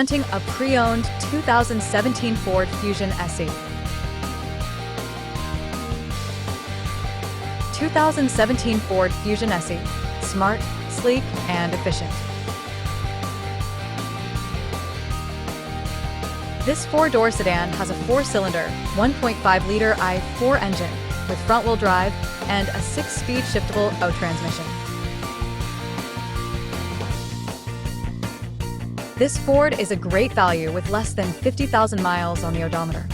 Presenting a pre-owned 2017 Ford Fusion SE. 2017 Ford Fusion SE. Smart, sleek, and efficient. This four-door sedan has a four-cylinder, 1.5-liter i4 engine with front-wheel drive and a 6-speed shiftable auto transmission. This Ford is a great value with less than 50,000 miles on the odometer.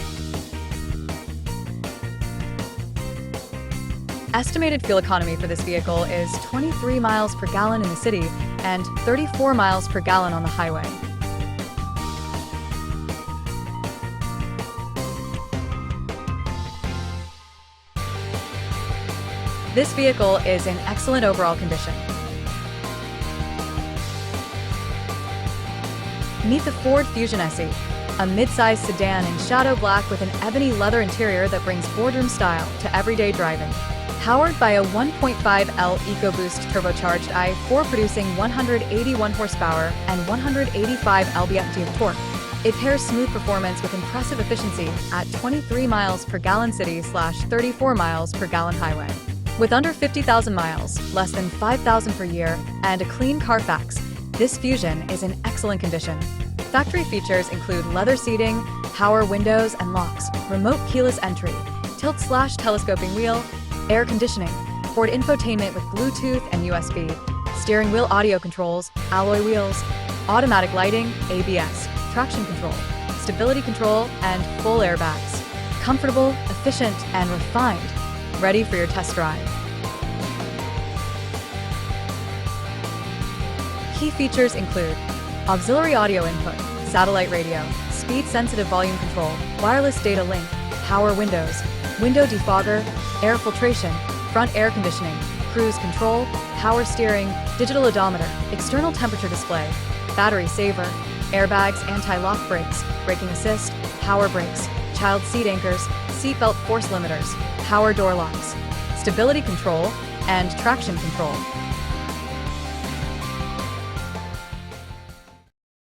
Estimated fuel economy for this vehicle is 23 miles per gallon in the city and 34 miles per gallon on the highway. This vehicle is in excellent overall condition. Meet the Ford Fusion SE, a midsize sedan in shadow black with an ebony leather interior that brings boardroom style to everyday driving. Powered by a 1.5L EcoBoost turbocharged i4 producing 181 horsepower and 185 lb-ft of torque, it pairs smooth performance with impressive efficiency at 23 miles per gallon city/34 miles per gallon highway. With under 50,000 miles, less than 5,000 per year, and a clean Carfax, this Fusion is in excellent condition. Factory features include leather seating, power windows and locks, remote keyless entry, tilt/telescoping wheel, air conditioning, Ford infotainment with Bluetooth and USB, steering wheel audio controls, alloy wheels, automatic lighting, ABS, traction control, stability control, and full airbags. Comfortable, efficient, and refined. Ready for your test drive. Key features include auxiliary audio input, satellite radio, speed-sensitive volume control, wireless data link, power windows, window defogger, air filtration, front air conditioning, cruise control, power steering, digital odometer, external temperature display, battery saver, airbags, anti-lock brakes, braking assist, power brakes, child seat anchors, seat belt force limiters, power door locks, stability control, and traction control.